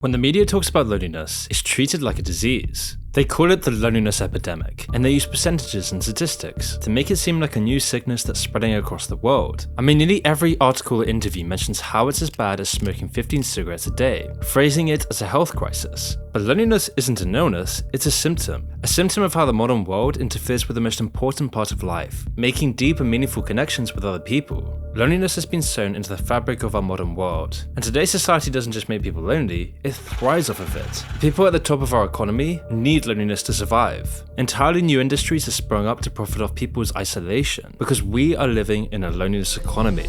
When the media talks about loneliness, it's treated like a disease. They call it the loneliness epidemic, and they use percentages and statistics to make it seem like a new sickness that's spreading across the world. I mean, nearly every article or interview mentions how it's as bad as smoking 15 cigarettes a day, phrasing it as a health crisis. But loneliness isn't an illness, it's a symptom of how the modern world interferes with the most important part of life, making deep and meaningful connections with other people. Loneliness has been sewn into the fabric of our modern world, and today's society doesn't just make people lonely, it thrives off of it. People at the top of our economy need loneliness to survive. Entirely new industries have sprung up to profit off people's isolation, because we are living in a loneliness economy.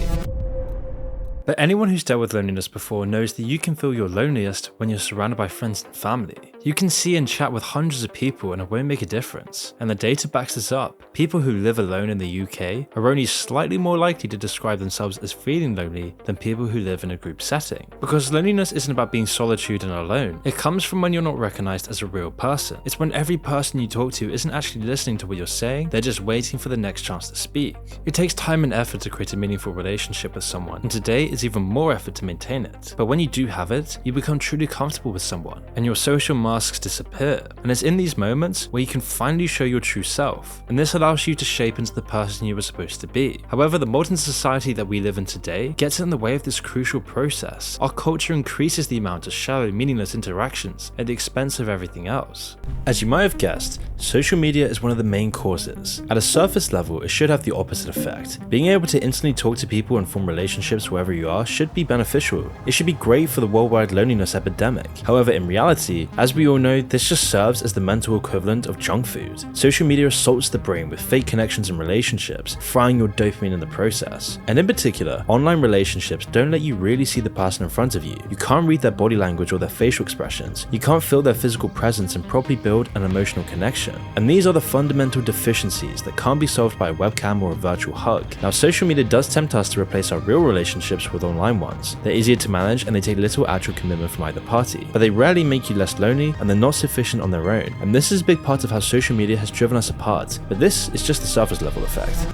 But anyone who's dealt with loneliness before knows that you can feel your loneliest when you're surrounded by friends and family. You can see and chat with hundreds of people and it won't make a difference. And the data backs this up. People who live alone in the UK are only slightly more likely to describe themselves as feeling lonely than people who live in a group setting. Because loneliness isn't about being solitude and alone. It comes from when you're not recognized as a real person. It's when every person you talk to isn't actually listening to what you're saying, they're just waiting for the next chance to speak. It takes time and effort to create a meaningful relationship with someone, and today it's even more effort to maintain it. But when you do have it, you become truly comfortable with someone, and your social masks disappear. And it's in these moments where you can finally show your true self, and this allows you to shape into the person you were supposed to be. However, the modern society that we live in today gets in the way of this crucial process. Our culture increases the amount of shallow, meaningless interactions at the expense of everything else. As you might have guessed, social media is one of the main causes. At a surface level, it should have the opposite effect. Being able to instantly talk to people and form relationships wherever you are should be beneficial. It should be great for the worldwide loneliness epidemic. However, in reality, as we all know, this just serves as the mental equivalent of junk food. Social media assaults the brain with fake connections and relationships, frying your dopamine in the process. And in particular, online relationships don't let you really see the person in front of you. You can't read their body language or their facial expressions. You can't feel their physical presence and properly build an emotional connection. And these are the fundamental deficiencies that can't be solved by a webcam or a virtual hug. Now, social media does tempt us to replace our real relationships with online ones. They're easier to manage and they take little actual commitment from either party, but they rarely make you less lonely and they're not sufficient on their own. And this is a big part of how social media has driven us apart, but this is just the surface level effect.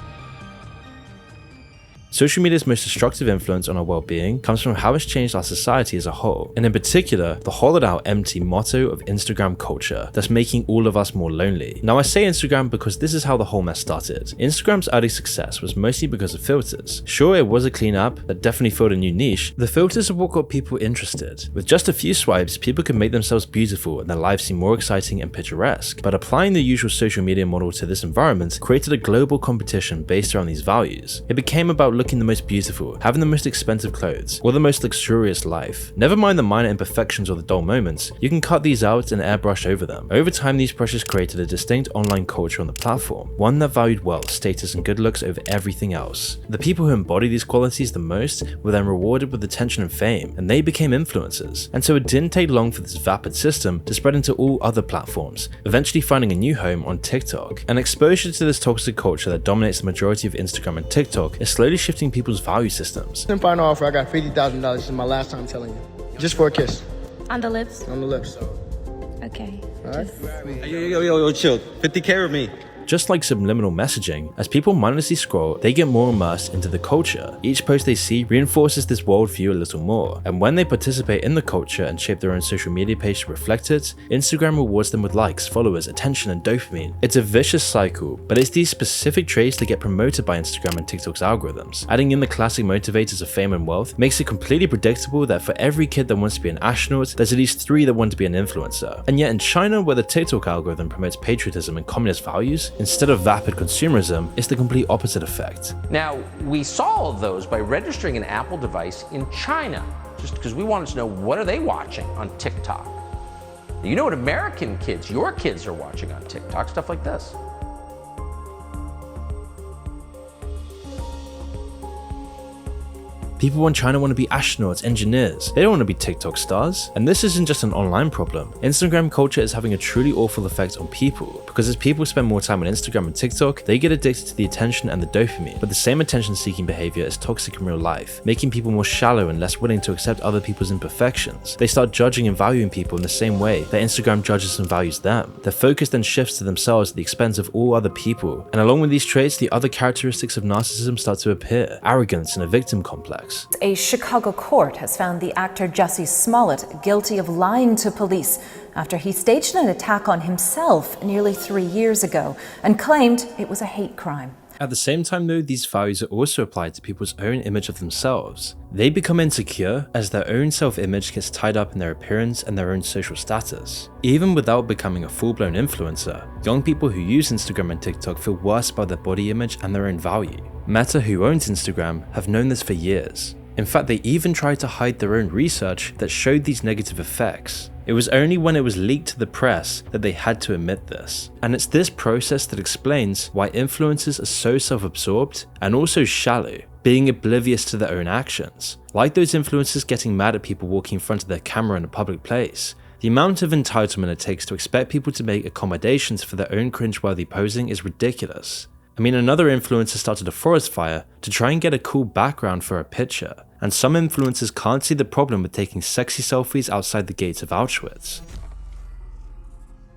Social media's most destructive influence on our well-being comes from how it's changed our society as a whole, and in particular, the hollowed out empty motto of Instagram culture that's making all of us more lonely. Now I say Instagram because this is how the whole mess started. Instagram's early success was mostly because of filters. Sure, it was a clean app that definitely filled a new niche, the filters are what got people interested. With just a few swipes, people could make themselves beautiful and their lives seem more exciting and picturesque, but applying the usual social media model to this environment created a global competition based around these values. It became about looking the most beautiful, having the most expensive clothes, or the most luxurious life. Never mind the minor imperfections or the dull moments, you can cut these out and airbrush over them. Over time, these pressures created a distinct online culture on the platform, one that valued wealth, status, and good looks over everything else. The people who embody these qualities the most were then rewarded with attention and fame, and they became influencers. And so it didn't take long for this vapid system to spread into all other platforms, eventually finding a new home on TikTok. And exposure to this toxic culture that dominates the majority of Instagram and TikTok is slowly shifting people's value systems. In final offer, I got $50,000. This is my last time telling you. Just for a kiss. On the lips? On the lips. Okay. All right? Yo, chill. 50K with me. Just like subliminal messaging, as people mindlessly scroll, they get more immersed into the culture. Each post they see reinforces this worldview a little more, and when they participate in the culture and shape their own social media page to reflect it, Instagram rewards them with likes, followers, attention, and dopamine. It's a vicious cycle, but it's these specific traits that get promoted by Instagram and TikTok's algorithms. Adding in the classic motivators of fame and wealth makes it completely predictable that for every kid that wants to be an astronaut, there's at least 3 that want to be an influencer. And yet in China, where the TikTok algorithm promotes patriotism and communist values, instead of vapid consumerism, it's the complete opposite effect. Now, we saw all of those by registering an Apple device in China, just because we wanted to know what are they watching on TikTok. You know what American kids, your kids are watching on TikTok, stuff like this. People in China want to be astronauts, engineers. They don't want to be TikTok stars. And this isn't just an online problem. Instagram culture is having a truly awful effect on people, because as people spend more time on Instagram and TikTok, they get addicted to the attention and the dopamine. But the same attention-seeking behavior is toxic in real life, making people more shallow and less willing to accept other people's imperfections. They start judging and valuing people in the same way that Instagram judges and values them. Their focus then shifts to themselves at the expense of all other people. And along with these traits, the other characteristics of narcissism start to appear: arrogance and a victim complex. Masterworks. A Chicago court has found the actor Jussie Smollett guilty of lying to police after he staged an attack on himself nearly 3 years ago and claimed it was a hate crime. At the same time though, these values are also applied to people's own image of themselves. They become insecure as their own self-image gets tied up in their appearance and their own social status. Even without becoming a full-blown influencer, young people who use Instagram and TikTok feel worse about their body image and their own value. Meta, who owns Instagram, have known this for years. In fact, they even tried to hide their own research that showed these negative effects. It was only when it was leaked to the press that they had to admit this. And it's this process that explains why influencers are so self-absorbed and also shallow, being oblivious to their own actions. Like those influencers getting mad at people walking in front of their camera in a public place. The amount of entitlement it takes to expect people to make accommodations for their own cringeworthy posing is ridiculous. I mean, another influencer started a forest fire to try and get a cool background for a picture, and some influencers can't see the problem with taking sexy selfies outside the gates of Auschwitz.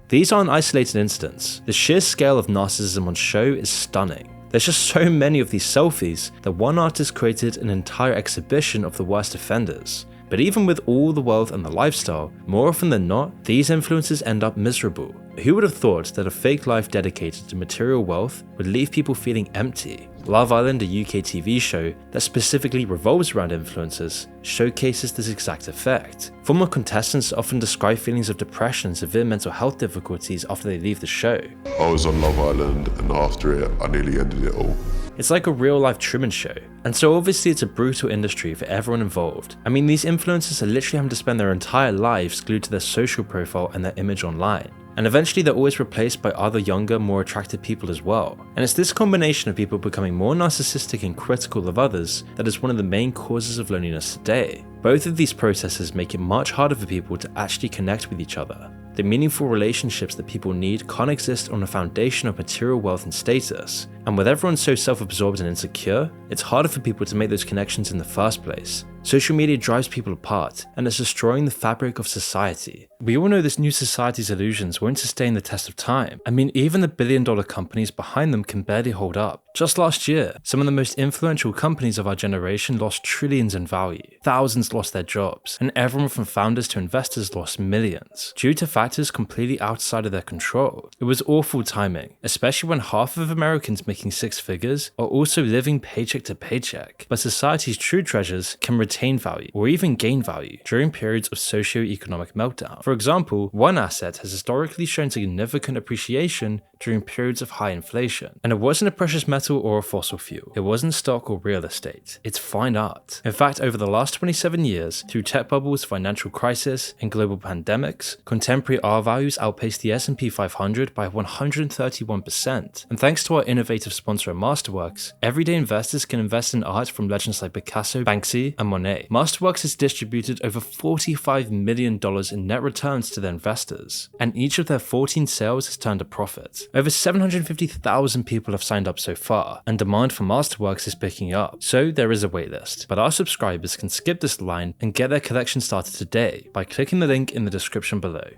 These aren't isolated incidents. The sheer scale of narcissism on show is stunning. There's just so many of these selfies that one artist created an entire exhibition of the worst offenders. But even with all the wealth and the lifestyle, more often than not, these influencers end up miserable. Who would have thought that a fake life dedicated to material wealth would leave people feeling empty? Love Island, a UK TV show that specifically revolves around influencers, showcases this exact effect. Former contestants often describe feelings of depression and severe mental health difficulties after they leave the show. I was on Love Island and after it, I nearly ended it all. It's like a real life Truman Show. And so obviously it's a brutal industry for everyone involved. I mean, these influencers are literally having to spend their entire lives glued to their social profile and their image online. And eventually they're always replaced by other younger, more attractive people as well. And it's this combination of people becoming more narcissistic and critical of others that is one of the main causes of loneliness today. Both of these processes make it much harder for people to actually connect with each other. The meaningful relationships that people need can't exist on a foundation of material wealth and status. And with everyone so self-absorbed and insecure, it's harder for people to make those connections in the first place. Social media drives people apart, and it's destroying the fabric of society. We all know this new society's illusions won't sustain the test of time. I mean, even the billion-dollar companies behind them can barely hold up. Just last year, some of the most influential companies of our generation lost trillions in value. Thousands lost their jobs, and everyone from founders to investors lost millions, due to factors completely outside of their control. It was awful timing, especially when half of Americans making six figures are also living paycheck to paycheck. But society's true treasures can retain value, or even gain value, during periods of socio-economic meltdown. For example, one asset has historically shown significant appreciation during periods of high inflation. And it wasn't a precious metal or a fossil fuel. It wasn't stock or real estate. It's fine art. In fact, over the last 27 years, through tech bubbles, financial crisis, and global pandemics, contemporary art values outpaced the S&P 500 by 131%. And thanks to our innovative sponsor Masterworks, everyday investors can invest in art from legends like Picasso, Banksy, and Monet. Masterworks has distributed over $45 million in net returns to their investors, and each of their 14 sales has turned a profit. Over 750,000 people have signed up so far, and demand for Masterworks is picking up, so there is a waitlist. But our subscribers can skip this line and get their collection started today by clicking the link in the description below.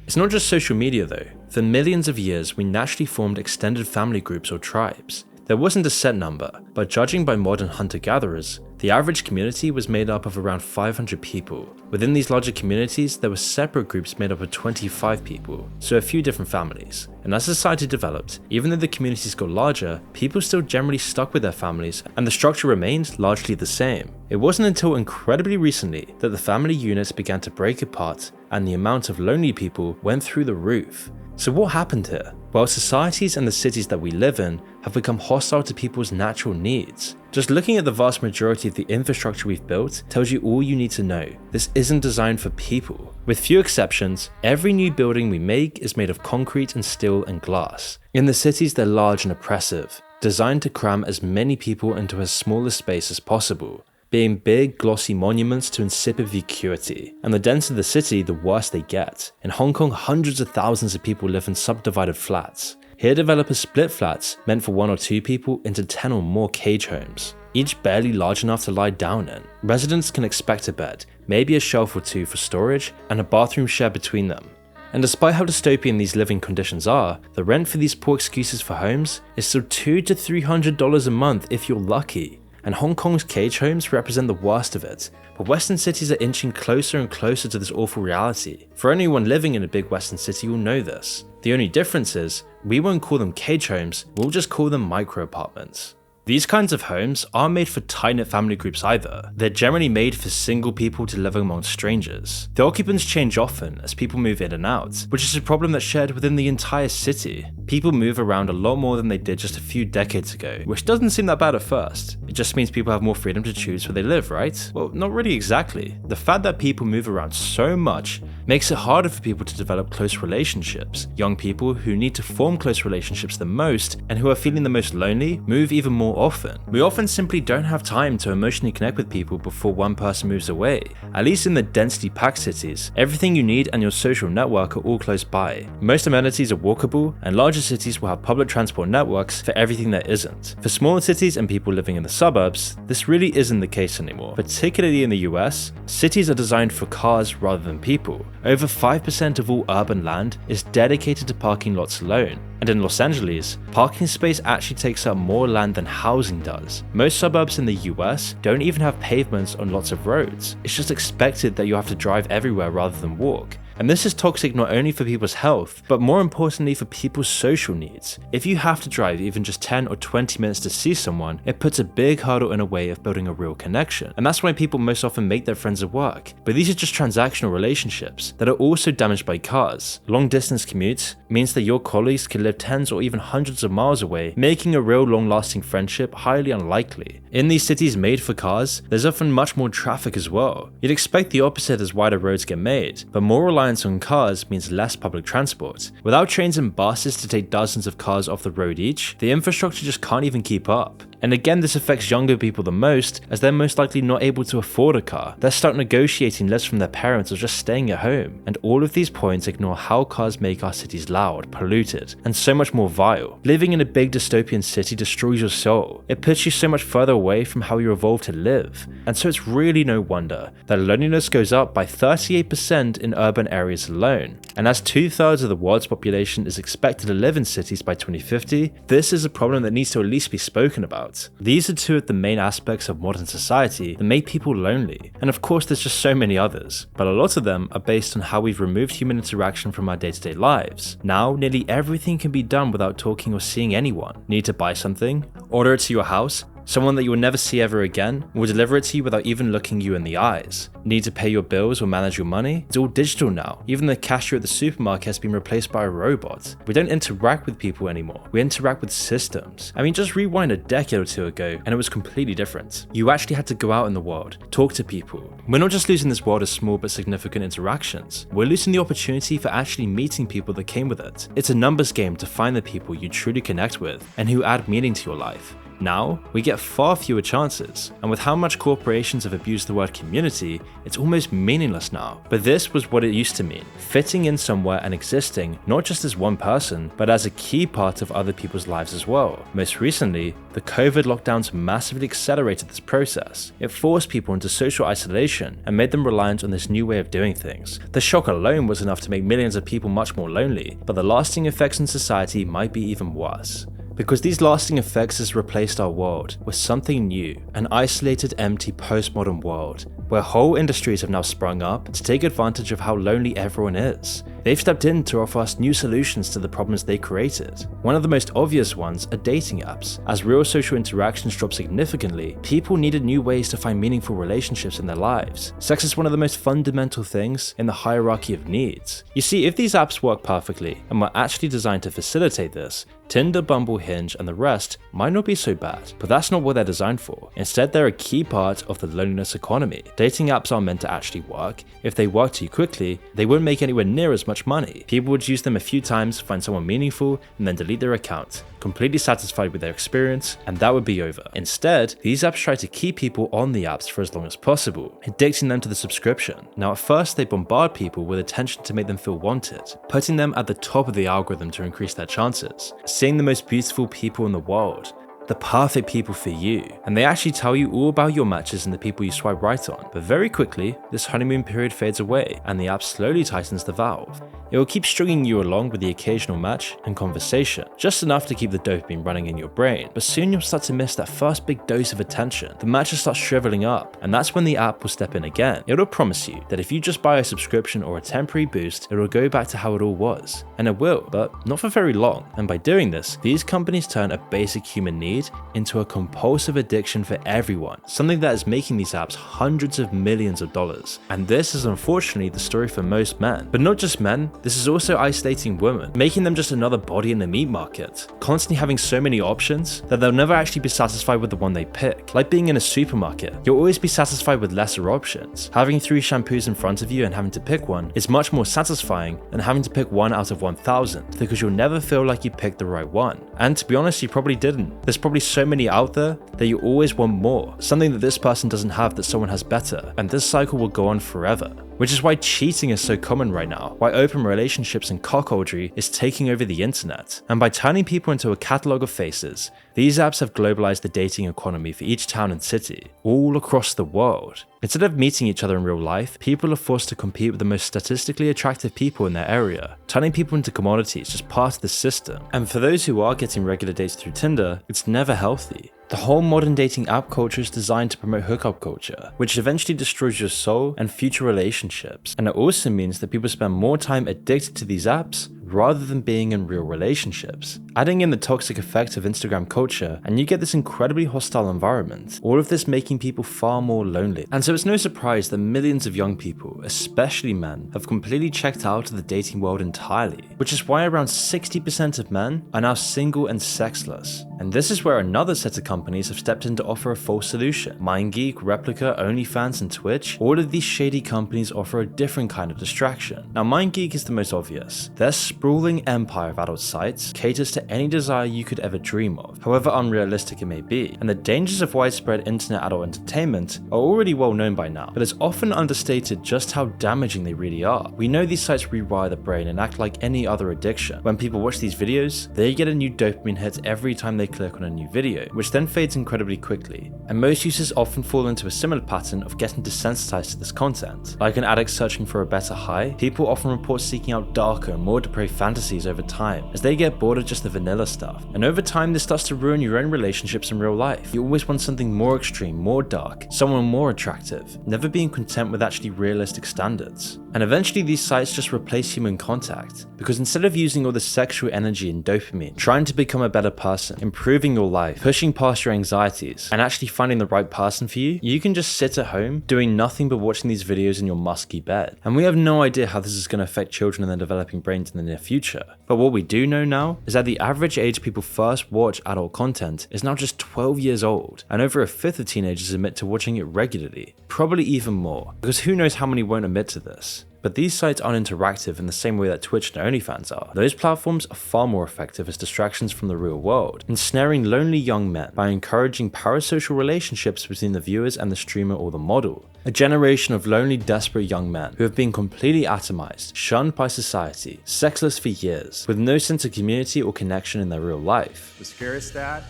It's not just social media though. For millions of years, we naturally formed extended family groups or tribes. There wasn't a set number, but judging by modern hunter-gatherers, the average community was made up of around 500 people. Within these larger communities, there were separate groups made up of 25 people, so a few different families. And as society developed, even though the communities got larger, people still generally stuck with their families, and the structure remained largely the same. It wasn't until incredibly recently that the family units began to break apart, and the amount of lonely people went through the roof. So what happened here? Well, societies and the cities that we live in have become hostile to people's natural needs. Just looking at the vast majority of the infrastructure we've built tells you all you need to know. This isn't designed for people. With few exceptions, every new building we make is made of concrete and steel and glass. In the cities, they're large and oppressive, designed to cram as many people into as small a space as possible, being big, glossy monuments to insipid vacuity. And the denser the city, the worse they get. In Hong Kong, hundreds of thousands of people live in subdivided flats. Here, developers split flats meant for 1 or 2 people into 10 or more cage homes, each barely large enough to lie down in. Residents can expect a bed, maybe a shelf or two for storage, and a bathroom shared between them. And despite how dystopian these living conditions are, the rent for these poor excuses for homes is still $200 to $300 a month if you're lucky. and Hong Kong's cage homes represent the worst of it. But Western cities are inching closer and closer to this awful reality. For anyone living in a big Western city will know this. The only difference is, we won't call them cage homes, we'll just call them micro apartments. These kinds of homes aren't made for tight-knit family groups either. They're generally made for single people to live among strangers. The occupants change often as people move in and out, which is a problem that's shared within the entire city. People move around a lot more than they did just a few decades ago, which doesn't seem that bad at first. It just means people have more freedom to choose where they live, right? Well, not really exactly. The fact that people move around so much makes it harder for people to develop close relationships. Young people who need to form close relationships the most and who are feeling the most lonely move even more often. We often simply don't have time to emotionally connect with people before one person moves away. At least in the densely packed cities, everything you need and your social network are all close by. Most amenities are walkable, and larger cities will have public transport networks for everything that isn't. For smaller cities and people living in the suburbs, this really isn't the case anymore. Particularly in the US, cities are designed for cars rather than people. Over 5% of all urban land is dedicated to parking lots alone. And in Los Angeles, parking space actually takes up more land than housing does. Most suburbs in the US don't even have pavements on lots of roads. It's just expected that you have to drive everywhere rather than walk. And this is toxic not only for people's health, but more importantly for people's social needs. If you have to drive even just 10 or 20 minutes to see someone, it puts a big hurdle in a way of building a real connection. And that's why people most often make their friends at work. But these are just transactional relationships that are also damaged by cars. Long distance commutes means that your colleagues can live tens or even hundreds of miles away, making a real long-lasting friendship highly unlikely. In these cities made for cars, there's often much more traffic as well. You'd expect the opposite as wider roads get made, but more reliance on cars means less public transport. Without trains and buses to take dozens of cars off the road each, the infrastructure just can't even keep up. And again, this affects younger people the most, as they're most likely not able to afford a car. They're stuck negotiating less from their parents or just staying at home. And all of these points ignore how cars make our cities loud, polluted, and so much more vile. Living in a big dystopian city destroys your soul. It puts you so much further away from how you evolved to live. And so it's really no wonder that loneliness goes up by 38% in urban areas alone. And as 2/3 of the world's population is expected to live in cities by 2050, this is a problem that needs to at least be spoken about. These are two of the main aspects of modern society that make people lonely, and of course there's just so many others, but a lot of them are based on how we've removed human interaction from our day-to-day lives. Now, nearly everything can be done without talking or seeing anyone. Need to buy something? Order it to your house? Someone that you will never see ever again will deliver it to you without even looking you in the eyes. Need to pay your bills or manage your money? It's all digital now. Even the cashier at the supermarket has been replaced by a robot. We don't interact with people anymore. We interact with systems. I mean, just rewind a decade or two ago and it was completely different. You actually had to go out in the world, talk to people. We're not just losing this world of small but significant interactions. We're losing the opportunity for actually meeting people that came with it. It's a numbers game to find the people you truly connect with and who add meaning to your life. Now, we get far fewer chances, and with how much corporations have abused the word community, it's almost meaningless now. But this was what it used to mean, fitting in somewhere and existing not just as one person, but as a key part of other people's lives as well. Most recently, the COVID lockdowns massively accelerated this process. It forced people into social isolation and made them reliant on this new way of doing things. The shock alone was enough to make millions of people much more lonely, but the lasting effects in society might be even worse. Because these lasting effects has replaced our world with something new, an isolated, empty, postmodern world, where whole industries have now sprung up to take advantage of how lonely everyone is. They've stepped in to offer us new solutions to the problems they created. One of the most obvious ones are dating apps. As real social interactions dropped significantly, people needed new ways to find meaningful relationships in their lives. Sex is one of the most fundamental things in the hierarchy of needs. You see, if these apps work perfectly and were actually designed to facilitate this, Tinder, Bumble, Hinge, and the rest might not be so bad, but that's not what they're designed for. Instead, they're a key part of the loneliness economy. Dating apps are meant to actually work. If they work too quickly, they wouldn't make anywhere near as much money. People would use them a few times, find someone meaningful, and then delete their account, completely satisfied with their experience, and that would be over. Instead, these apps try to keep people on the apps for as long as possible, addicting them to the subscription. Now, at first, they bombard people with attention to make them feel wanted, putting them at the top of the algorithm to increase their chances. Seeing the most beautiful people in the world, the perfect people for you, and they actually tell you all about your matches and the people you swipe right on. But very quickly, this honeymoon period fades away, and the app slowly tightens the valve. It will keep stringing you along with the occasional match and conversation, just enough to keep the dopamine running in your brain, but soon you'll start to miss that first big dose of attention. The matches start shriveling up, and that's when the app will step in again. It'll promise you that if you just buy a subscription or a temporary boost, it'll go back to how it all was. And it will, but not for very long. And by doing this, these companies turn a basic human need into a compulsive addiction for everyone, something that is making these apps hundreds of millions of dollars. And this is unfortunately the story for most men. But not just men, this is also isolating women, making them just another body in the meat market, constantly having so many options that they'll never actually be satisfied with the one they pick. Like being in a supermarket, you'll always be satisfied with lesser options. Having 3 shampoos in front of you and having to pick one is much more satisfying than having to pick one out of 1,000, because you'll never feel like you picked the right one. And to be honest, you probably didn't. There's probably so many out there that you always want more, something that this person doesn't have that someone has better, and this cycle will go on forever. Which is why cheating is so common right now, why open relationships and cuckoldry is taking over the internet. And by turning people into a catalogue of faces, these apps have globalized the dating economy for each town and city, all across the world. Instead of meeting each other in real life, people are forced to compete with the most statistically attractive people in their area, turning people into commodities just part of the system. And for those who are getting regular dates through Tinder, it's never healthy. The whole modern dating app culture is designed to promote hookup culture, which eventually destroys your soul and future relationships. And it also means that people spend more time addicted to these apps rather than being in real relationships. Adding in the toxic effect of Instagram culture, and you get this incredibly hostile environment, all of this making people far more lonely. And so it's no surprise that millions of young people, especially men, have completely checked out of the dating world entirely, which is why around 60% of men are now single and sexless. And this is where another set of companies have stepped in to offer a full solution. MindGeek, Replica, OnlyFans, and Twitch, all of these shady companies offer a different kind of distraction. Now MindGeek is the most obvious. Their sprawling empire of adult sites caters to any desire you could ever dream of, however unrealistic it may be, and the dangers of widespread internet adult entertainment are already well known by now, but it's often understated just how damaging they really are. We know these sites rewire the brain and act like any other addiction. When people watch these videos, they get a new dopamine hit every time they click on a new video, which then fades incredibly quickly, and most users often fall into a similar pattern of getting desensitized to this content. Like an addict searching for a better high, people often report seeking out darker and more depraved fantasies over time, as they get bored of just the vanilla stuff. And over time, this starts to ruin your own relationships in real life. You always want something more extreme, more dark, someone more attractive, never being content with actually realistic standards. And eventually these sites just replace human contact, because instead of using all the sexual energy and dopamine, trying to become a better person, improving your life, pushing past your anxieties, and actually finding the right person for you, you can just sit at home doing nothing but watching these videos in your musky bed. And we have no idea how this is going to affect children and their developing brains in the near future. But what we do know now is that the average age people first watch adult content is now just 12 years old, and over a fifth of teenagers admit to watching it regularly, probably even more, because who knows how many won't admit to this. But these sites aren't interactive in the same way that Twitch and OnlyFans are. Those platforms are far more effective as distractions from the real world, ensnaring lonely young men by encouraging parasocial relationships between the viewers and the streamer or the model. A generation of lonely, desperate young men who have been completely atomized, shunned by society, sexless for years, with no sense of community or connection in their real life. The scariest stat?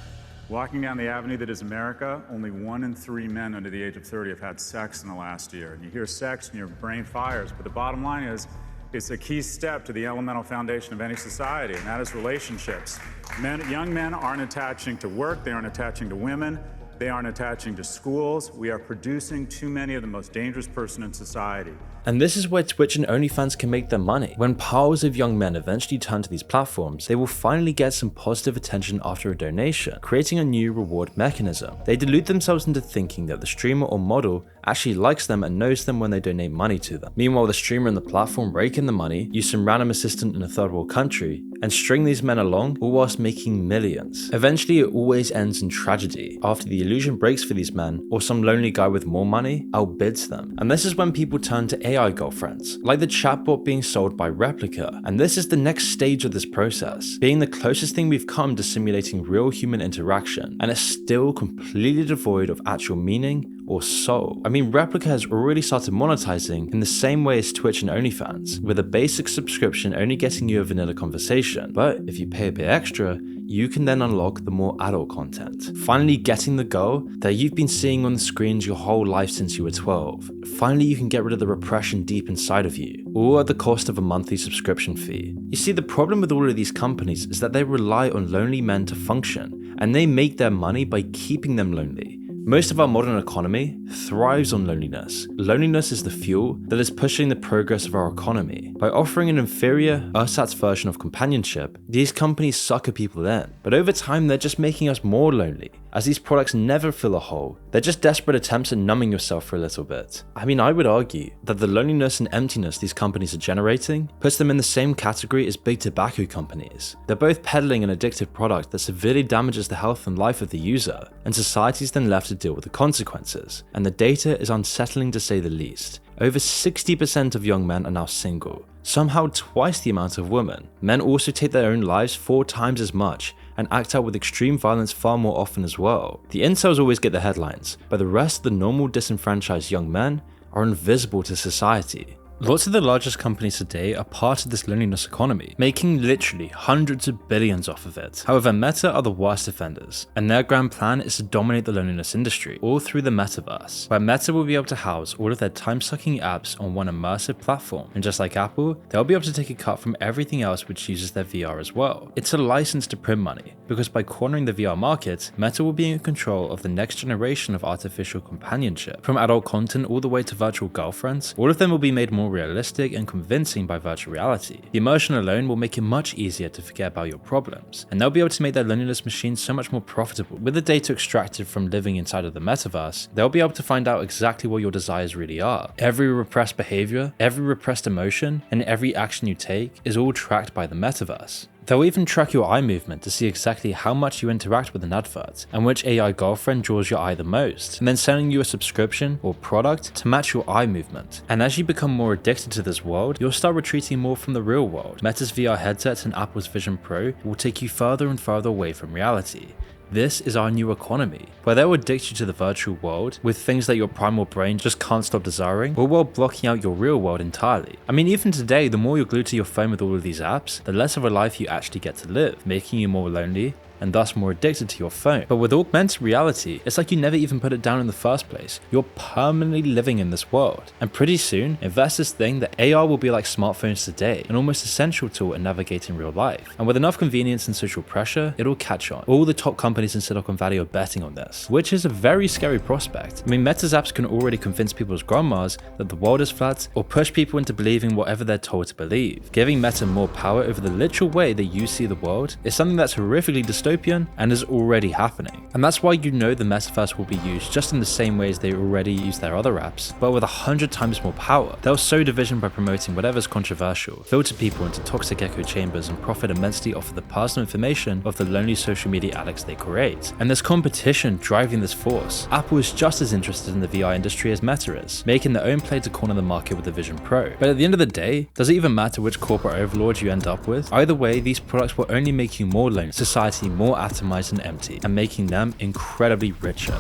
Walking down the avenue that is America, only 1 in 3 men under the age of 30 have had sex in the last year. And you hear sex and your brain fires, but the bottom line is, it's a key step to the elemental foundation of any society, and that is relationships. Young men aren't attaching to work, they aren't attaching to women, they aren't attaching to schools. We are producing too many of the most dangerous person in society. And this is where Twitch and OnlyFans can make their money. When piles of young men eventually turn to these platforms, they will finally get some positive attention after a donation, creating a new reward mechanism. They delude themselves into thinking that the streamer or model actually likes them and knows them when they donate money to them. Meanwhile, the streamer and the platform rake in the money, use some random assistant in a third world country, and string these men along, all whilst making millions. Eventually, it always ends in tragedy, after the illusion breaks for these men, or some lonely guy with more money outbids them. And this is when people turn to AI girlfriends, like the chatbot being sold by Replica. And this is the next stage of this process, being the closest thing we've come to simulating real human interaction, and it's still completely devoid of actual meaning or soul. I mean, Replica has already started monetizing in the same way as Twitch and OnlyFans, with a basic subscription only getting you a vanilla conversation, but if you pay a bit extra, you can then unlock the more adult content. Finally getting the girl that you've been seeing on the screens your whole life since you were 12. Finally you can get rid of the repression deep inside of you, all at the cost of a monthly subscription fee. You see, the problem with all of these companies is that they rely on lonely men to function, and they make their money by keeping them lonely. Most of our modern economy thrives on loneliness. Loneliness is the fuel that is pushing the progress of our economy. By offering an inferior, ersatz version of companionship, these companies sucker people in. But over time, they're just making us more lonely, as these products never fill a hole. They're just desperate attempts at numbing yourself for a little bit. I mean, I would argue that the loneliness and emptiness these companies are generating puts them in the same category as big tobacco companies. They're both peddling an addictive product that severely damages the health and life of the user, and society's then left to deal with the consequences. And the data is unsettling to say the least. Over 60% of young men are now single, somehow twice the amount of women. Men also take their own lives 4 times as much, and act out with extreme violence far more often as well. The incels always get the headlines, but the rest of the normal disenfranchised young men are invisible to society. Lots of the largest companies today are part of this loneliness economy, making literally hundreds of billions off of it. However, Meta are the worst offenders, and their grand plan is to dominate the loneliness industry, all through the metaverse, where Meta will be able to house all of their time-sucking apps on one immersive platform, and just like Apple, they'll be able to take a cut from everything else which uses their VR as well. It's a license to print money, because by cornering the VR market, Meta will be in control of the next generation of artificial companionship. From adult content all the way to virtual girlfriends, all of them will be made more realistic and convincing by virtual reality. The immersion alone will make it much easier to forget about your problems, and they'll be able to make their loneliness machines so much more profitable. With the data extracted from living inside of the metaverse, they'll be able to find out exactly what your desires really are. Every repressed behavior, every repressed emotion, and every action you take is all tracked by the metaverse. They'll even track your eye movement to see exactly how much you interact with an advert, and which AI girlfriend draws your eye the most, and then selling you a subscription or product to match your eye movement. And as you become more addicted to this world, you'll start retreating more from the real world. Meta's VR headsets and Apple's Vision Pro will take you further and further away from reality. This is our new economy, where they'll addict you to the virtual world with things that your primal brain just can't stop desiring, all while blocking out your real world entirely. I mean, even today, the more you're glued to your phone with all of these apps, the less of a life you actually get to live, making you more lonely, and thus more addicted to your phone. But with augmented reality, it's like you never even put it down in the first place. You're permanently living in this world. And pretty soon, investors think that AR will be like smartphones today, an almost essential tool in navigating real life. And with enough convenience and social pressure, it'll catch on. All the top companies in Silicon Valley are betting on this, which is a very scary prospect. I mean, Meta's apps can already convince people's grandmas that the world is flat, or push people into believing whatever they're told to believe. Giving Meta more power over the literal way that you see the world is something that's horrifically dystopian and is already happening. And that's why you know the metaverse will be used just in the same way as they already use their other apps, but with 100 times more power. They'll sow division by promoting whatever's controversial, filter people into toxic echo chambers, and profit immensely off of the personal information of the lonely social media addicts they create. And there's competition driving this force. Apple is just as interested in the VR industry as Meta is, making their own play to corner the market with the Vision Pro. But at the end of the day, does it even matter which corporate overlord you end up with? Either way, these products will only make you more lonely, society more atomized and empty, and making them incredibly richer.